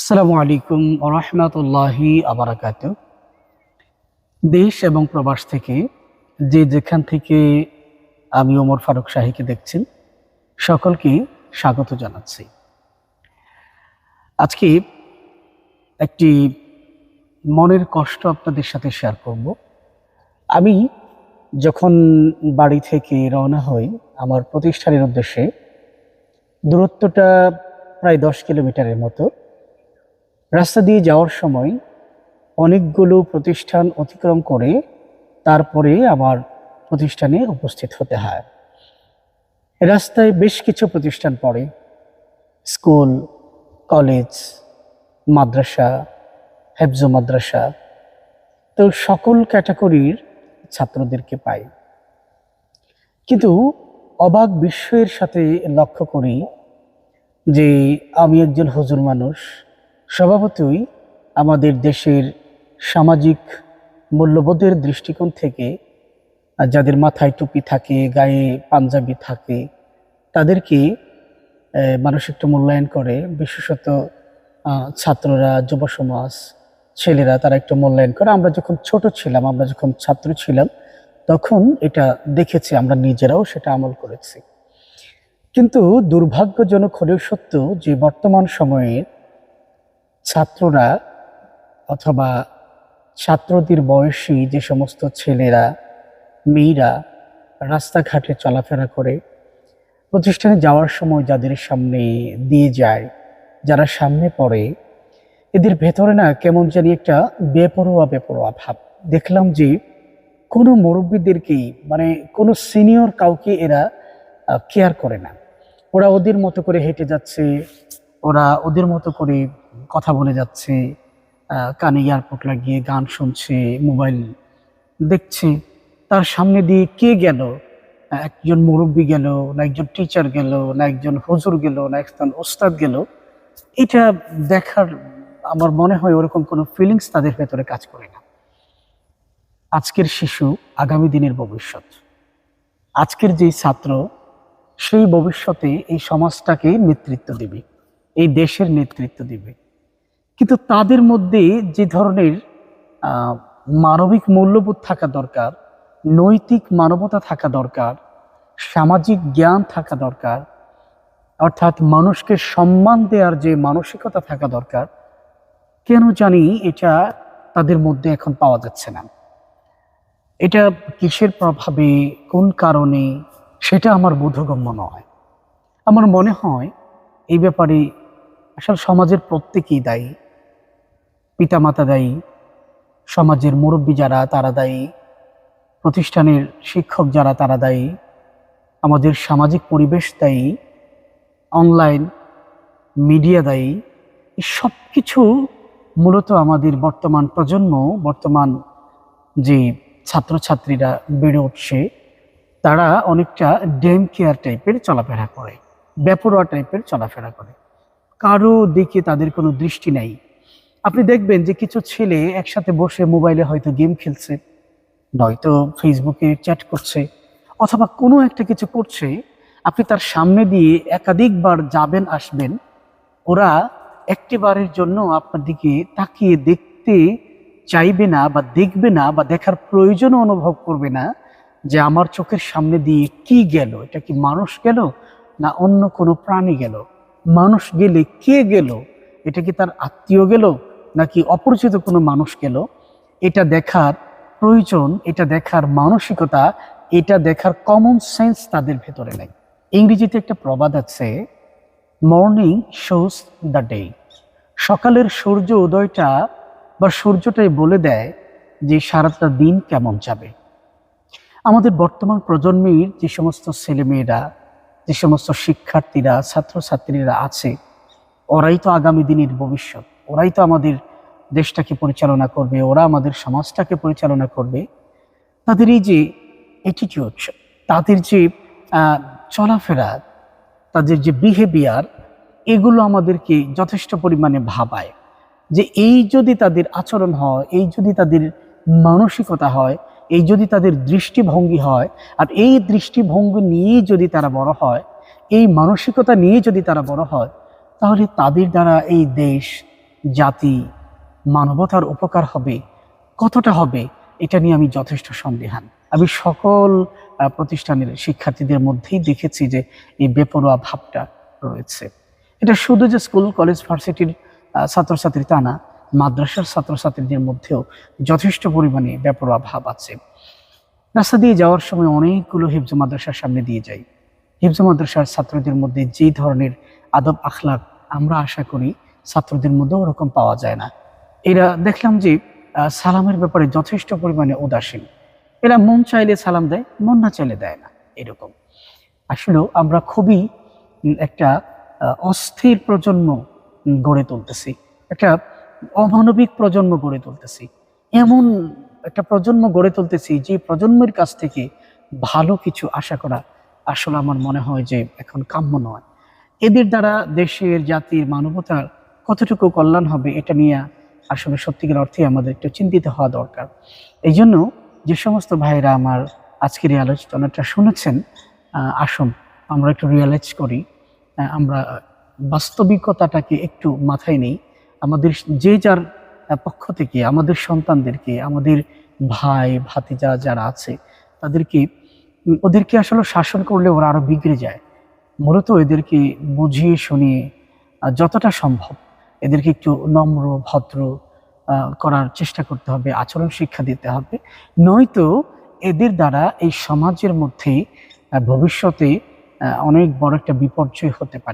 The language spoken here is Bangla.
আসসালামু আলাইকুম ওয়া রাহমাতুল্লাহি ওয়া বারাকাতুহু। দেশ এবং প্রবাস থেকে যে যেখান থেকে আমি ওমর ফারুক শাহীকে দেখছেন, সকলকে স্বাগত জানাচ্ছি। আজকে একটি মনের কষ্ট আপনাদের সাথে শেয়ার করব। আমি যখন বাড়ি থেকে রওনা হই আমার প্রতিষ্ঠানের উদ্দেশ্যে, দূরত্বটা প্রায় ১০ কিলোমিটারের মতো। রাস্তা দিয়ে যাওয়ার সময় অনেকগুলো প্রতিষ্ঠান অতিক্রম করে তারপরে আমার প্রতিষ্ঠানে উপস্থিত হতে হয়। রাস্তায় বেশ কিছু প্রতিষ্ঠান পড়ে, স্কুল, কলেজ, মাদ্রাসা, হেফজ মাদ্রাসা। তো সকল ক্যাটাগরির ছাত্রদেরকে পাই। কিন্তু অবাক বিস্ময়ের সাথে লক্ষ্য করি যে আমি একজন হুজুর মানুষ, স্বভাবতই আমাদের দেশের সামাজিক মূল্যবোধের দৃষ্টিকোণ থেকে যাদের মাথায় টুপি থাকে, গায়ে পাঞ্জাবি থাকে, তাদেরকে মানুষ একটু মূল্যায়ন করে। বিশেষত ছাত্ররা, যুব সমাজ, ছেলেরা তারা একটু মূল্যায়ন করে। আমরা যখন ছোট ছিলাম, আমরা যখন ছাত্র ছিলাম, তখন এটা দেখেছি, আমরা নিজেরাও সেটা আমল করেছি। কিন্তু দুর্ভাগ্যজনক হলেও সত্য যে বর্তমান সময়ে ছাত্ররা অথবা ছাত্রদের বয়সী যে সমস্ত ছেলেরা, মেয়েরা রাস্তাঘাটে চলাফেরা করে, প্রতিষ্ঠানে যাওয়ার সময় যাদের সামনে দিয়ে যায়, যারা সামনে পড়ে, এদের ভেতরে না কেমন জানি একটা বেপরোয়া বেপরোয়া ভাব। দেখলাম যে কোনো মুরব্বীদেরকেই, মানে কোনো সিনিয়র কাউকে এরা কেয়ার করে না। ওরা ওদের মতো করে হেঁটে যাচ্ছে, ওরা ওদের মতো করে কথা বলে যাচ্ছে, কানে ইয়ারপড লাগিয়ে গান শুনছে, মোবাইল দেখছে। তার সামনে দিয়ে কে গেল, একজন মুরব্বী গেল, না একজন টিচার গেল, না একজন হুজুর গেল, না একজন ওস্তাদ গেল, এটা দেখার আমার মনে হয় ওরকম কোনো ফিলিংস তাদের ভেতরে কাজ করে না। আজকের শিশু আগামী দিনের ভবিষ্যৎ। আজকের যেই ছাত্র, সেই ভবিষ্যতে এই সমাজটাকে নেতৃত্ব দিবে, এই দেশের নেতৃত্ব দিবে। কিন্তু তাদের মধ্যে যে ধরনের মানবিক মূল্যবোধ থাকা দরকার, নৈতিক মানবতা থাকা দরকার, সামাজিক জ্ঞান থাকা দরকার, অর্থাৎ মানুষকে সম্মান দেওয়ার যে মানসিকতা থাকা দরকার, কেন জানি এটা তাদের মধ্যে এখন পাওয়া যাচ্ছে না। এটা কিসের প্রভাবে, কোন কারণে, সেটা আমার বোধগম্য নয়। আমার মনে হয় এই ব্যাপারে আসলে সমাজের প্রত্যেকেই দায়ী। পিতামাতা দায়ী, সমাজের মুরব্বী যারা তারা দায়ী, প্রতিষ্ঠানের শিক্ষক যারা তারা দায়ী, আমাদের সামাজিক পরিবেশ দায়ী, অনলাইন মিডিয়া দায়ী। এই সব কিছু মূলত আমাদের বর্তমান প্রজন্ম, বর্তমান যে ছাত্রছাত্রীরা বেড়ে উঠছে, তারা অনেকটা ডেম কেয়ার টাইপের চলাফেরা করে, বেপরোয়া টাইপের চলাফেরা করে। কারো দিকে তাদের কোনো দৃষ্টি নেই। আপনি দেখবেন যে কিছু ছেলে একসাথে বসে মোবাইলে হয়তো গেম খেলছে, নয়তো ফেসবুকে চ্যাট করছে, অথবা কোনো একটা কিছু করছে। আপনি তার সামনে দিয়ে একাধিকবার যাবেন আসবেন, ওরা একটি বারের জন্য আপনার দিকে তাকিয়ে দেখতে চাইবে না, বা দেখবে না, বা দেখার প্রয়োজনও অনুভব করবে না যে আমার চোখের সামনে দিয়ে কি গেল, এটা কি মানুষ গেল না অন্য কোনো প্রাণী গেল, মানুষ গেলে কে গেল, এটা কি তার আত্মীয় গেল নাকি অপরিচিত কোনো মানুষ গেল, এটা দেখার প্রয়োজন, এটা দেখার মানসিকতা, এটা দেখার কমন সেন্স তাদের ভেতরে নেই। ইংরেজিতে একটা প্রবাদ আছে, মর্নিং শোজ দ্য ডে। সকালের সূর্য উদয়টা বা সূর্যটাই বলে দেয় যে সারাটা দিন কেমন যাবে। আমাদের বর্তমান প্রজন্মের যে সমস্ত ছেলেমেয়েরা, যে সমস্ত শিক্ষার্থীরা, ছাত্রছাত্রীরা আছে, ওরাই তো আগামী দিনের ভবিষ্যৎ। ওরাই তো আমাদের দেশটাকে পরিচালনা করবে, ওরা আমাদের সমাজটাকে পরিচালনা করবে। তাদের এই যে অ্যাটিটিউড, তাদের যে চলাফেরা, তাদের যে বিহেভিয়ার, এগুলো আমাদেরকে যথেষ্ট পরিমাণে ভাবায় যে এই যদি তাদের আচরণ হয়, এই যদি তাদের মানসিকতা হয়, এই যদি তাদের দৃষ্টিভঙ্গি হয়, আর এই দৃষ্টিভঙ্গি নিয়ে যদি তারা বড় হয়, এই মানসিকতা নিয়ে যদি তারা বড় হয়, তাহলে তাদের দ্বারা এই দেশ, জাতি, মানবতার উপকার হবে, কতটা হবে, এটা নিয়ে আমি যথেষ্ট সন্দিহান। আমি সকল প্রতিষ্ঠানের শিক্ষার্থীদের মধ্যেই দেখেছি যে এই বেপরোয়া ভাবটা রয়েছে। এটা শুধু যে স্কুল, কলেজ, ভার্সিটির ছাত্রছাত্রী তা না, মাদ্রাসার ছাত্রছাত্রীদের মধ্যেও যথেষ্ট পরিমাণে বেপরোয়া ভাব আছে। রাস্তা দিয়ে যাওয়ার সময় অনেকগুলো হিফজ মাদ্রাসার সামনে দিয়ে যাই। হিফজ মাদ্রাসার ছাত্রদের মধ্যে যে ধরনের আদব আখলাক আমরা আশা করি ছাত্রদের মধ্যে ওরকম পাওয়া যায় না। এরা দেখলাম যে সালামের ব্যাপারে যথেষ্ট পরিমাণে উদাসীন। এরা মন চাইলে সালাম দেয়, মন না চাইলে দেয় না, এরকম। আসলেও আমরা খুবই একটা অস্থির প্রজন্ম গড়ে তুলতেছি, একটা অমানবিক প্রজন্ম গড়ে তুলতেছি, এমন একটা প্রজন্ম গড়ে তুলতেছি যে প্রজন্মের কাছ থেকে ভালো কিছু আশা করা আসলে আমার মনে হয় যে এখন কাম্য নয়। এদের দ্বারা দেশের, জাতির, মানবতার কতটুকু কল্যাণ হবে এটা নিয়ে আসলে সত্যিকার অর্থে আমাদের একটু চিন্তিত হওয়া দরকার। এই জন্য যে সমস্ত ভাইরা আমার আজকের এই আলোচনাটা শুনেছেন, আসুন আমরা একটু রিয়ালাইজ করি, আমরা বাস্তবিকতাটাকে একটু মাথায় নেই। আমাদের যে যার পক্ষ থেকে আমাদের সন্তানদেরকে, আমাদের ভাই ভাতিজা যারা আছে ওদেরকে আসলে শাসন করলে ওরা আরো বিগড়ে যায়। মূলত এদেরকে বুঝিয়ে শুনিয়ে যতটা সম্ভব এদেরকে একটু নম্র ভদ্র করার চেষ্টা করতে হবে, আচরণ শিক্ষা দিতে হবে। নয়তো এদের দ্বারা এই সমাজের মধ্যে ভবিষ্যতে অনেক বড় একটা বিপর্যয় হতে পারে।